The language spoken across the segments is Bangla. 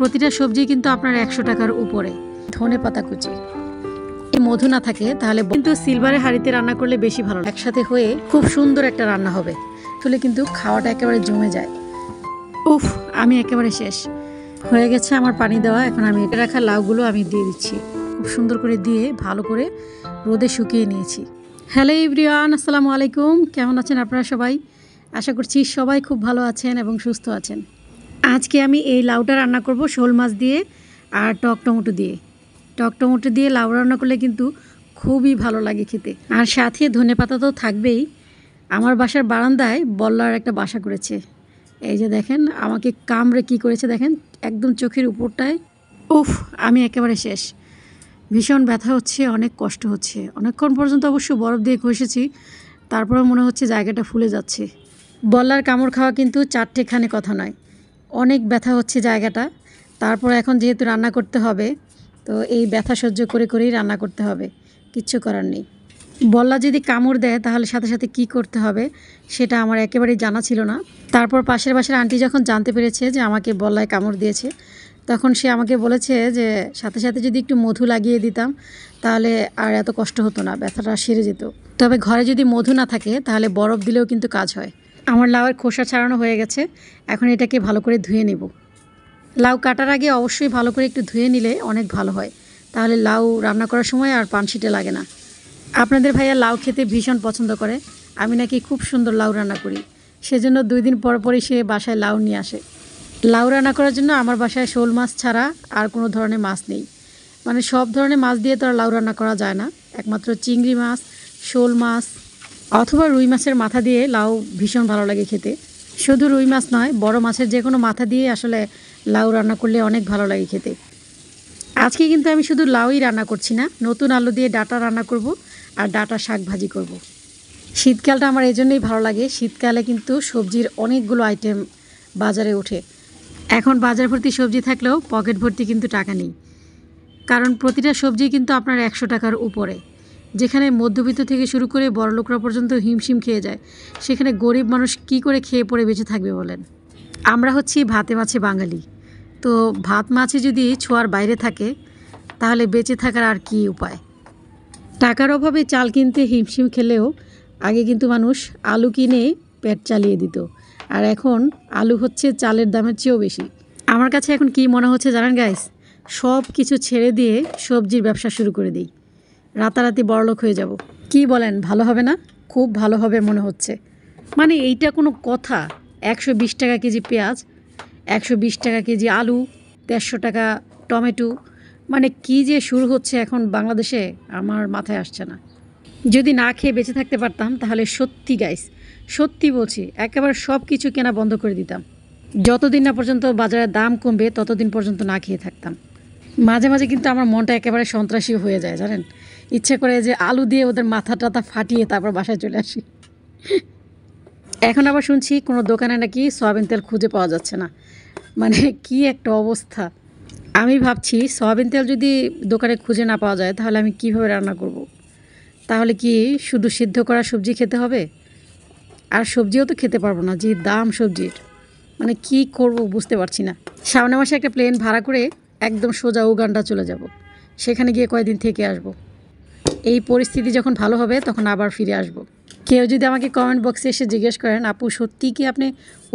প্রতিটা সবজি কিন্তু আপনার 100 টাকার উপরে। ধনেপাতা কুচি, মধু না থাকে তাহলে কিন্তু সিলভারের হাঁড়িতে রান্না করলে বেশি ভালো, একসাথে হয়ে খুব সুন্দর একটা রান্না হবে। তাহলে কিন্তু খাওয়াটা একেবারে জমে যায়। উফ, আমি একেবারে শেষ হয়ে গেছে আমার পানি দেওয়া। এখন আমি এটা রাখা লাউগুলো আমি দিয়ে দিচ্ছি, খুব সুন্দর করে দিয়ে ভালো করে রোদে শুকিয়ে নিয়েছি। হ্যালো এভরিওয়ান, আসসালামু আলাইকুম। কেমন আছেন আপনারা সবাই? আশা করছি সবাই খুব ভালো আছেন এবং সুস্থ আছেন। আজকে আমি এই লাউটা রান্না করব শোল মাছ দিয়ে আর টক টমেটো দিয়ে। টক টমেটো দিয়ে লাউ রান্না করলে কিন্তু খুবই ভালো লাগে খেতে, আর সাথে ধনেপাতা তো থাকবেই। আমার বাসার বারান্দায় বল্লার একটা বাসা করেছে। এই যে দেখেন আমাকে কামড়ে কি করেছে দেখেন, একদম চোখের উপরটায়। উফ, আমি একেবারে শেষ। ভীষণ ব্যথা হচ্ছে, অনেক কষ্ট হচ্ছে। অনেকক্ষণ পর্যন্ত অবশ্য বরফ দিয়ে ঘষেছি, তারপরে মনে হচ্ছে জায়গাটা ফুলে যাচ্ছে। বল্লার কামড় খাওয়া কিন্তু চারটেখানে কথা নয়, অনেক ব্যথা হচ্ছে জায়গাটা। তারপর এখন যেহেতু রান্না করতে হবে, তো এই ব্যথা সহ্য করে করেই রান্না করতে হবে, কিচ্ছু করার নেই। বল্লা যদি কামড় দেয় তাহলে সাথে সাথে কি করতে হবে সেটা আমার একেবারেই জানা ছিল না। তারপর পাশের বাসার আন্টি যখন জানতে পেরেছে যে আমাকে বল্লায় কামড় দিয়েছে, তখন সে আমাকে বলেছে যে সাথে সাথে যদি একটু মধু লাগিয়ে দিতাম তাহলে আর এত কষ্ট হতো না, ব্যথাটা সেরে যেত। তবে ঘরে যদি মধু না থাকে তাহলে বরফ দিলেও কিন্তু কাজ হয়। আমার লাউয়ের খোসা ছাড়ানো হয়ে গেছে, এখন এটাকে ভালো করে ধুয়ে নেব। লাউ কাটার আগে অবশ্যই ভালো করে একটু ধুয়ে নিলে অনেক ভালো হয়, তাহলে লাউ রান্না করার সময় আর পানসিটে লাগে না। আপনাদের ভাইয়া লাউ খেতে ভীষণ পছন্দ করে, আমি নাকি খুব সুন্দর লাউ রান্না করি, সেজন্য 2 দিন পর পরই সে বাসায় লাউ নিয়ে আসে। লাউ রান্না করার জন্য আমার বাসায় শোল মাছ ছাড়া আর কোনো ধরনের মাছ নেই। মানে সব ধরনের মাছ দিয়ে তো আর লাউ রান্না করা যায় না, একমাত্র চিংড়ি মাছ, শোল মাছ অথবা রুই মাছের মাথা দিয়ে লাউ ভীষণ ভালো লাগে খেতে। শুধু রুই মাছ নয়, বড় মাছের যে কোনো মাথা দিয়ে আসলে লাউ রান্না করলে অনেক ভালো লাগে খেতে। আজকে কিন্তু আমি শুধু লাউই রান্না করছি না, নতুন আলু দিয়ে ডাঁটা রান্না করব আর ডাঁটা শাক ভাজি করব। শীতকালটা আমার এই জন্যই ভালো লাগে, শীতকালে কিন্তু সবজির অনেকগুলো আইটেম বাজারে ওঠে। এখন বাজার ভর্তি সবজি থাকলেও পকেট ভর্তি কিন্তু টাকা নেই, কারণ প্রতিটা সবজি কিন্তু আপনার 100 টাকার উপরে। যেখানে মধ্যবিত্ত থেকে শুরু করে বড়লোকরা পর্যন্ত হিমশিম খেয়ে যায়, সেখানে গরিব মানুষ কি করে খেয়ে পড়ে বেঁচে থাকবে বলেন? আমরা হচ্ছি ভাতে মাছে বাঙালি, তো ভাত মাছে যদি ছোঁয়ার বাইরে থাকে তাহলে বেঁচে থাকার আর কি উপায়? টাকার অভাবে চাল কিনতে হিমশিম খেলেও আগে কিন্তু মানুষ আলু কিনে পেট চালিয়ে দিত, আর এখন আলু হচ্ছে চালের দামের চেয়েও বেশি। আমার কাছে এখন কি মনে হচ্ছে জানেন গাইস, সব কিছু ছেড়ে দিয়ে সবজির ব্যবসা শুরু করে দিই, রাতারাতি বড়লোক হয়ে যাব। কি বলেন, ভালো হবে না? খুব ভালো হবে মনে হচ্ছে। মানে এইটা কোনো কথা? 120 টাকা কেজি পেঁয়াজ, 120 টাকা কেজি আলু, 150 টাকা টমেটো, মানে কি যে শুরু হচ্ছে এখন বাংলাদেশে, আমার মাথায় আসছে না। যদি না খেয়ে বেঁচে থাকতে পারতাম তাহলে সত্যি গাইস, সত্যি বলছি, একেবারে সব কিছু কেনা বন্ধ করে দিতাম। যতদিন না পর্যন্ত বাজারের দাম কমবে ততদিন পর্যন্ত না খেয়ে থাকতাম। মাঝে মাঝে কিন্তু আমার মনটা একেবারে সন্ত্রাসী হয়ে যায় জানেন, ইচ্ছে করে যে আলু দিয়ে ওদের মাথা টাথা ফাটিয়ে তারপর বাসায় চলে আসি। এখন আবার শুনছি কোনো দোকানে নাকি সয়াবিন তেল খুঁজে পাওয়া যাচ্ছে না, মানে কি একটা অবস্থা। আমি ভাবছি সয়াবিন তেল যদি দোকানে খুঁজে না পাওয়া যায় তাহলে আমি কিভাবে রান্না করব? তাহলে কি শুধু সিদ্ধ করা সবজি খেতে হবে? আর সবজিও তো খেতে পারবো না, যে দাম সবজির, মানে কি করব বুঝতে পারছি না। সামনের মাসে একটা প্লেন ভাড়া করে একদম সোজা উগান্ডা চলে যাব, সেখানে গিয়ে কয়েকদিন থেকে আসব। এই পরিস্থিতি যখন ভালো হবে তখন আবার ফিরে আসব। কেউ যদি আমাকে কমেন্ট বক্সে এসে জিজ্ঞেস করেন আপু সত্যি কি আপনি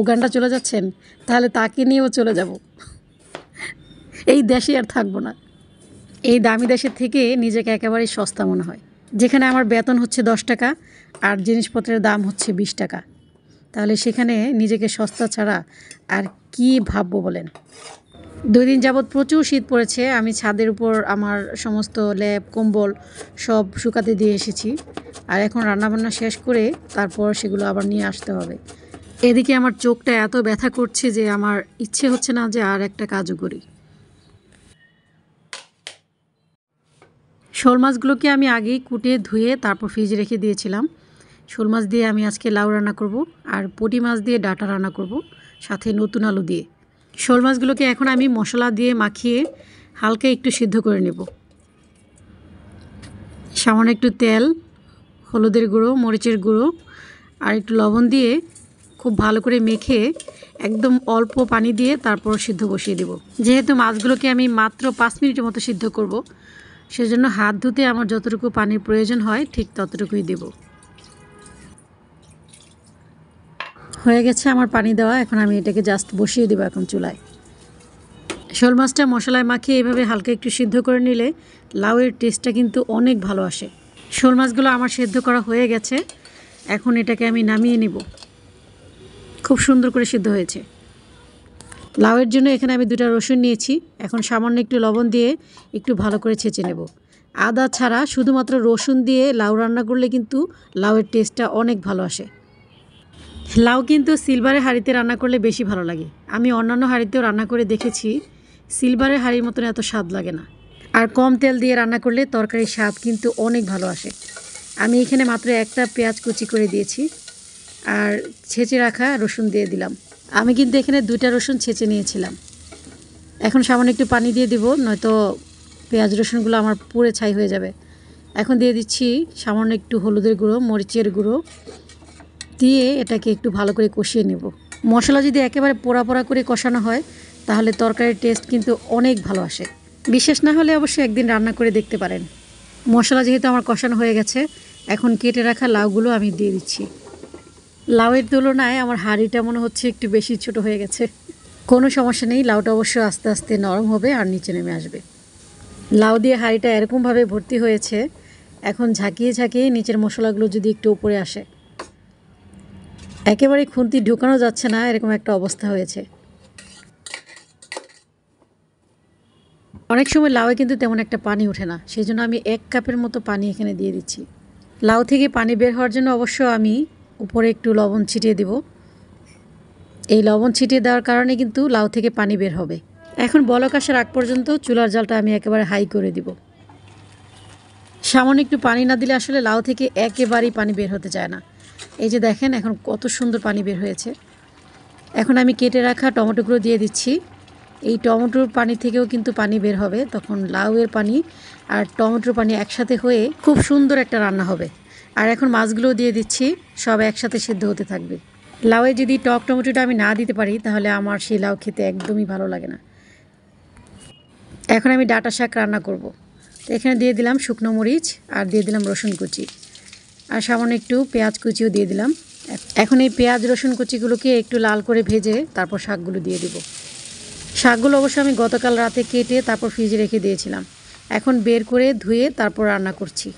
উগান্ডা চলে যাচ্ছেন, তাহলে তাকে নিয়েও চলে যাব, এই দেশে আর থাকবো না। এই দামি দেশের থেকে নিজেকে একেবারেই সস্তা মনে হয়, যেখানে আমার বেতন হচ্ছে 10 টাকা আর জিনিসপত্রের দাম হচ্ছে 20 টাকা, তাহলে সেখানে নিজেকে সস্তা ছাড়া আর কি ভাববো বলেন? 2 দিন যাবৎ প্রচুর শীত পড়েছে, আমি ছাদের উপর আমার সমস্ত লেপ কম্বল সব শুকাতে দিয়ে এসেছি, আর এখন রান্নাবান্না শেষ করে তারপর সেগুলো আবার নিয়ে আসতে হবে। এদিকে আমার চোখটা এত ব্যথা করছে যে আমার ইচ্ছে হচ্ছে না যে আর একটা কাজও করি। শোল মাছগুলোকে আমি আগেই কুটে ধুয়ে তারপর ফ্রিজে রেখে দিয়েছিলাম। শোল মাছ দিয়ে আমি আজকে লাউ রান্না করব, আর পুঁটি মাছ দিয়ে ডাঁটা রান্না করব, সাথে নতুন আলু দিয়ে। শোল মাছগুলোকে এখন আমি মশলা দিয়ে মাখিয়ে হালকা একটু সিদ্ধ করে নেব। সামান্য একটু তেল, হলুদের গুঁড়ো, মরিচের গুঁড়ো আর একটু লবণ দিয়ে খুব ভালো করে মেখে একদম অল্প পানি দিয়ে তারপর সিদ্ধ বসিয়ে দেব। যেহেতু মাছগুলোকে আমি মাত্র 5 মিনিটের মতো সিদ্ধ করব, সেজন্য হাত ধুতে আমার যতটুকু পানির প্রয়োজন হয় ঠিক ততটুকুই দেব। হয়ে গেছে আমার পানি দেওয়া, এখন আমি এটাকে জাস্ট বসিয়ে দেবো এখন চুলায়। শোল মাছটা মশলায় মাখিয়ে এভাবে হালকা একটু সিদ্ধ করে নিলে লাউয়ের টেস্টটা কিন্তু অনেক ভালো আসে। শোল মাছগুলো আমার সিদ্ধ করা হয়ে গেছে, এখন এটাকে আমি নামিয়ে নেব। খুব সুন্দর করে সিদ্ধ হয়েছে। লাউয়ের জন্য এখানে আমি 2টা রসুন নিয়েছি। এখন সামান্য একটু লবণ দিয়ে একটু ভালো করে ছেঁচে নেব। আদা ছাড়া শুধুমাত্র রসুন দিয়ে লাউ রান্না করলে কিন্তু লাউয়ের টেস্টটা অনেক ভালো আসে। লাউ কিন্তু সিলভারের হাঁড়িতে রান্না করলে বেশি ভালো লাগে। আমি অন্যান্য হাঁড়িতেও রান্না করে দেখেছি, সিলভারের হাঁড়ির মতন এত স্বাদ লাগে না। আর কম তেল দিয়ে রান্না করলে তরকারির স্বাদ কিন্তু অনেক ভালো আসে। আমি এখানে মাত্র একটা পেঁয়াজ কুচি করে দিয়েছি আর ছেঁচে রাখা রসুন দিয়ে দিলাম। আমি কিন্তু এখানে 2টা রসুন ছেঁচে নিয়েছিলাম। এখন সামান্য একটু পানি দিয়ে দিব, নয়তো পেঁয়াজ রসুনগুলো আমার পুড়ে ছাই হয়ে যাবে। এখন দিয়ে দিচ্ছি সামান্য একটু হলুদের গুঁড়ো, মরিচের গুঁড়ো দিয়ে এটাকে একটু ভালো করে কষিয়ে নেব। মশলা যদি একেবারে পোড়া পোড়া করে কষানো হয় তাহলে তরকারির টেস্ট কিন্তু অনেক ভালো আসে। বিশেষ না হলে অবশ্যই একদিন রান্না করে দেখতে পারেন। মশলা যেহেতু আমার কষানো হয়ে গেছে, এখন কেটে রাখা লাউগুলো আমি দিয়ে দিচ্ছি। লাউয়ের তুলনায় আমার হাঁড়িটা মনে হচ্ছে একটু বেশি ছোট হয়ে গেছে। কোনো সমস্যা নেই, লাউটা অবশ্য আস্তে আস্তে নরম হবে আর নিচে নেমে আসবে। লাউ দিয়ে হাঁড়িটা এরকমভাবে ভর্তি হয়েছে, এখন ঝাঁকিয়ে ঝাঁকিয়ে নিচের মশলাগুলো যদি একটু উপরে আসে, একেবারে খুন্তি ঢুকানো যাচ্ছে না এরকম একটা অবস্থা হয়েছে। অনেক সময় লাউয়ে কিন্তু তেমন একটা পানি ওঠে না, সেই জন্য আমি 1 কাপের মতো পানি এখানে দিয়ে দিচ্ছি। লাউ থেকে পানি বের হওয়ার জন্য অবশ্য আমি উপরে একটু লবণ ছিটিয়ে দেব। এই লবণ ছিটিয়ে দেওয়ার কারণে কিন্তু লাউ থেকে পানি বের হবে। এখন বলক আসার আগ পর্যন্ত চুলার জালটা আমি একেবারে হাই করে দিব। সামান্য একটু পানি না দিলে আসলে লাউ থেকে একেবারেই পানি বের হতে চায় না। এই যে দেখেন এখন কত সুন্দর পানি বের হয়েছে। এখন আমি কেটে রাখা টমেটোগুলো দিয়ে দিচ্ছি। এই টমেটোর পানি থেকেও কিন্তু পানি বের হবে, তখন লাউয়ের পানি আর টমেটোর পানি একসাথে হয়ে খুব সুন্দর একটা রান্না হবে। আর এখন মাছগুলো দিয়ে দিচ্ছি, সব একসাথে সিদ্ধ হতে থাকবে। লাউয়ে যদি টক টমেটোটা আমি না দিতে পারি তাহলে আমার সেই লাউ খেতে একদমই ভালো লাগে না। এখন আমি ডাঁটা শাক রান্না করব। তো এখানে দিয়ে দিলাম শুকনো মরিচ আর দিয়ে দিলাম রসুন কুচি আর সামান্য একটু পেঁয়াজ কুচিও দিয়ে দিলাম। এখন এই পেঁয়াজ রসুন কুচিগুলোকে একটু লাল করে ভেজে তারপর শাকগুলো দিয়ে দেব। শাকগুলো অবশ্য আমি গতকাল রাতে কেটে তারপর ফ্রিজে রেখে দিয়েছিলাম। এখন বের করে ধুয়ে তারপর রান্না করছি।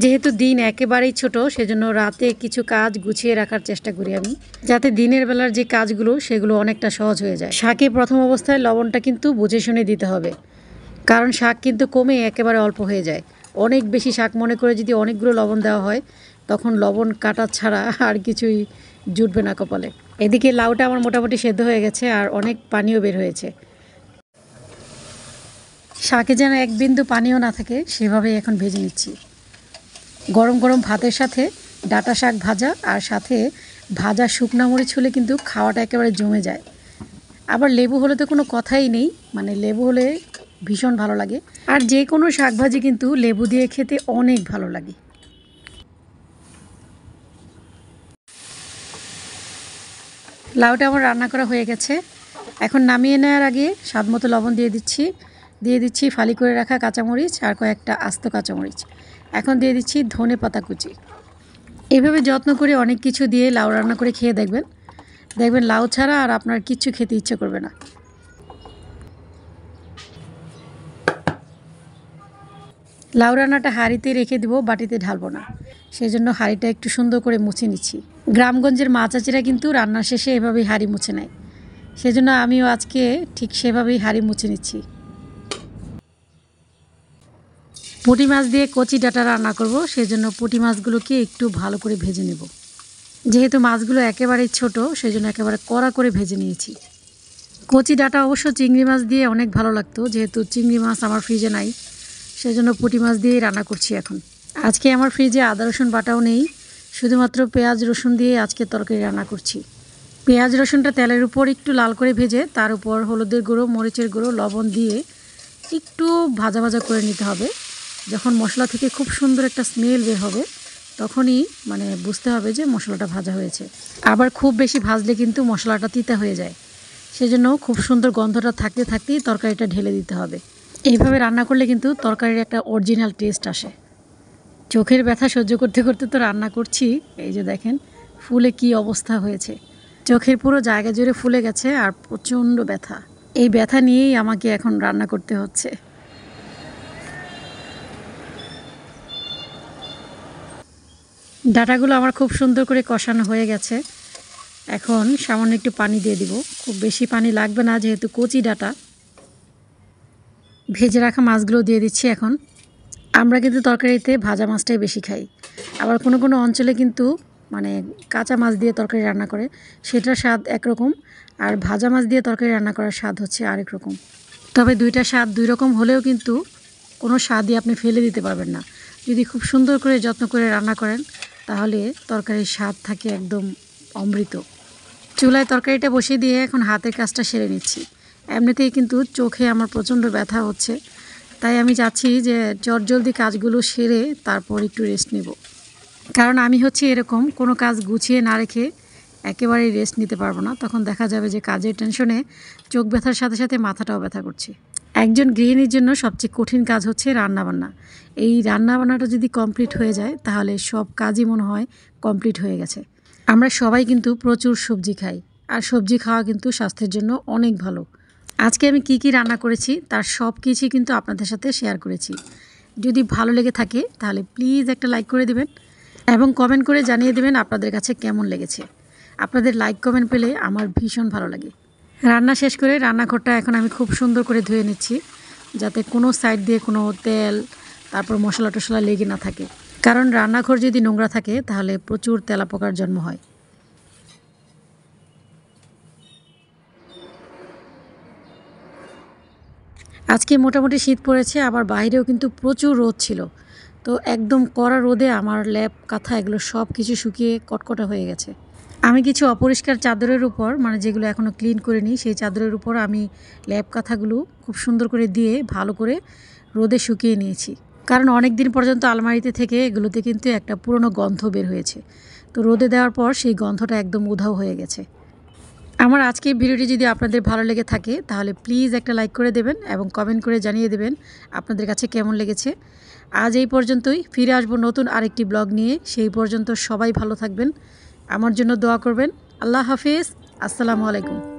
যেহেতু দিন একেবারেই ছোট, সেজন্য রাতে কিছু কাজ গুছিয়ে রাখার চেষ্টা করি আমি, যাতে দিনের বেলার যে কাজগুলো সেগুলো অনেকটা সহজ হয়ে যায়। শাকে প্রথম অবস্থায় লবণটা কিন্তু বুঝে শুনে দিতে হবে, কারণ শাক কিন্তু কমে একেবারে অল্প হয়ে যায়। অনেক বেশি শাক মনে করে যদি অনেকগুলো লবণ দেওয়া হয় তখন লবণ কাটা ছাড়া আর কিছুই জুটবে না কপালে। এদিকে লাউটা আমার মোটামুটি সেদ্ধ হয়ে গেছে আর অনেক পানিও বের হয়েছে। শাকে যেন এক বিন্দু পানিও না থাকে সেভাবেই এখন ভেজে নিচ্ছি। গরম গরম ভাতের সাথে ডাঁটা শাক ভাজা আর সাথে ভাজা শুকনো মরিচ হলে কিন্তু খাওয়াটা একেবারে জমে যায়। আবার লেবু হলে তো কোনো কথাই নেই, মানে লেবু হলে ভীষণ ভালো লাগে। আর যে কোনো শাকভাজি কিন্তু লেবু দিয়ে খেতে অনেক ভালো লাগে। লাউটা আমার রান্না করা হয়ে গেছে। এখন নামিয়ে নেওয়ার আগে স্বাদমতো লবণ দিয়ে দিচ্ছি ফালি করে রাখা কাঁচামরিচ আর কয়েকটা আস্ত কাঁচামরিচ। এখন দিয়ে দিচ্ছি ধনে পাতা কুচি। এভাবে যত্ন করে অনেক কিছু দিয়ে লাউ রান্না করে খেয়ে দেখবেন লাউ ছাড়া আর আপনার কিচ্ছু খেতে ইচ্ছে করবে না। লাউ রান্নাটা হাঁড়িতে রেখে দেবো, বাটিতে ঢালবো না, সেই জন্য হাঁড়িটা একটু সুন্দর করে মুছে নিচ্ছি। গ্রামগঞ্জের মা চাচিরা কিন্তু রান্নার শেষে এভাবেই হাঁড়ি মুছে নেয়, সেজন্য আমিও আজকে ঠিক সেভাবেই হাঁড়ি মুছে নিচ্ছি। পুঁটি মাছ দিয়ে কচি ডাঁটা রান্না করব, সেজন্য পুঁটি মাছগুলোকে একটু ভালো করে ভেজে নেব। যেহেতু মাছগুলো একেবারেই ছোট, সেজন্য একেবারে কড়া করে ভেজে নিয়েছি। কচি ডাঁটা অবশ্য চিংড়ি মাছ দিয়ে অনেক ভালো লাগতো, যেহেতু চিংড়ি মাছ আমার ফ্রিজে নাই, সেজন্য পুঁটি মাছ দিয়েই রান্না করছি এখন। আজকে আমার ফ্রিজে আদা রসুন বাটাও নেই, শুধুমাত্র পেঁয়াজ রসুন দিয়ে আজকে তরকারি রান্না করছি। পেঁয়াজ রসুনটা তেলের উপর একটু লাল করে ভেজে তার উপর হলুদের গুঁড়ো, মরিচের গুঁড়ো, লবণ দিয়ে একটু ভাজা ভাজা করে নিতে হবে। যখন মশলা থেকে খুব সুন্দর একটা স্মেল বের হবে তখনই বুঝতে হবে যে মশলাটা ভাজা হয়েছে। আবার খুব বেশি ভাজলে কিন্তু মশলাটা তিতা হয়ে যায়, সেজন্য খুব সুন্দর গন্ধটা থাকতে থাকতেই তরকারিটা ঢেলে দিতে হবে। এইভাবে রান্না করলে কিন্তু তরকারির একটা অরিজিনাল টেস্ট আসে। চোখের ব্যথা সহ্য করতে করতে তো রান্না করছি। এই যে দেখেন ফুলে কি অবস্থা হয়েছে, চোখের পুরো জায়গা জুড়ে ফুলে গেছে আর প্রচণ্ড ব্যথা। এই ব্যথা নিয়েই আমাকে এখন রান্না করতে হচ্ছে। ডাটাগুলো আমার খুব সুন্দর করে কষানো হয়ে গেছে। এখন সামান্য একটু পানি দিয়ে দিব, খুব বেশি পানি লাগবে না যেহেতু কচি ডাটা। ভেজে রাখা মাছগুলো দিয়ে দিচ্ছি এখন। আমরা কিন্তু তরকারিতে ভাজা মাছটাই বেশি খাই, আবার কোনো কোনো অঞ্চলে কিন্তু মানে কাঁচা মাছ দিয়ে তরকারি রান্না করে, সেটার স্বাদ একরকম, আর ভাজা মাছ দিয়ে তরকারি রান্না করার স্বাদ হচ্ছে আরেক রকম। তবে দুইটা স্বাদ দুই রকম হলেও কিন্তু কোনো স্বাদই আপনি ফেলে দিতে পারবেন না। যদি খুব সুন্দর করে যত্ন করে রান্না করেন তাহলে তরকারির স্বাদ থাকে একদম অমৃত। চুলায় তরকারিটা বসিয়ে দিয়ে এখন হাতের কাজটা সেরে নিচ্ছি। এমনিতেই কিন্তু চোখে আমার প্রচণ্ড ব্যথা হচ্ছে, তাই আমি চাচ্ছি যে চটজলদি কাজগুলো সেরে তারপর একটু রেস্ট নেব। কারণ আমি হচ্ছে এরকম কোনো কাজ গুছিয়ে না রেখে একেবারেই রেস্ট নিতে পারবো না, তখন দেখা যাবে যে কাজের টেনশনে চোখ ব্যথার সাথে সাথে মাথাটাও ব্যথা করছে। একজন গৃহিণীর জন্য সবচেয়ে কঠিন কাজ হচ্ছে রান্নাবান্না। এই রান্নাবান্নাটা যদি কমপ্লিট হয়ে যায় তাহলে সব কাজই মনে হয় কমপ্লিট হয়ে গেছে। আমরা সবাই কিন্তু প্রচুর সবজি খাই, আর সবজি খাওয়া কিন্তু স্বাস্থ্যের জন্য অনেক ভালো। আজকে আমি কি কি রান্না করেছি তার সব কিছুই কিন্তু আপনাদের সাথে শেয়ার করেছি। যদি ভালো লেগে থাকে তাহলে প্লিজ একটা লাইক করে দিবেন এবং কমেন্ট করে জানিয়ে দেবেন আপনাদের কাছে কেমন লেগেছে। আপনাদের লাইক কমেন্ট পেলে আমার ভীষণ ভালো লাগে। রান্না শেষ করে রান্নাঘরটা এখন আমি খুব সুন্দর করে ধুয়ে নিচ্ছি, যাতে কোনো সাইড দিয়ে কোনো তেল তারপর মশলা টশলা লেগে না থাকে। কারণ রান্নাঘর যদি নোংরা থাকে তাহলে প্রচুর তেলাপোকার জন্ম হয়। আজকে মোটামুটি শীত পড়েছে, আবার বাইরেও কিন্তু প্রচুর রোদ ছিল। তো একদম কড়া রোদে আমার ল্যাপ কাঁথা এগুলো সব কিছু শুকিয়ে কটকটা হয়ে গেছে। আমি কিছু অপরিষ্কার চাদরের উপর, মানে যেগুলো এখনও ক্লিন করিনি, সেই চাদরের উপর আমি ল্যাপ কাঁথাগুলো খুব সুন্দর করে দিয়ে ভালো করে রোদে শুকিয়ে নিয়েছি। কারণ অনেক দিন পর্যন্ত আলমারিতে থেকে এগুলোতে কিন্তু একটা পুরনো গন্ধ বের হয়েছে। তো রোদে দেওয়ার পর সেই গন্ধটা একদম উধাও হয়ে গেছে। আমার আজকের ভিডিওটি যদি আপনাদের ভালো লেগে থাকে তাহলে প্লিজ একটা লাইক করে দেবেন এবং কমেন্ট করে জানিয়ে দেবেন আপনাদের কাছে কেমন লেগেছে। আজ এই পর্যন্তই, ফিরে আসবো নতুন আরেকটি ব্লগ নিয়ে। সেই পর্যন্ত সবাই ভালো থাকবেন, আমার জন্য দোয়া করবেন। আল্লাহ হাফিজ, আসসালামু আলাইকুম।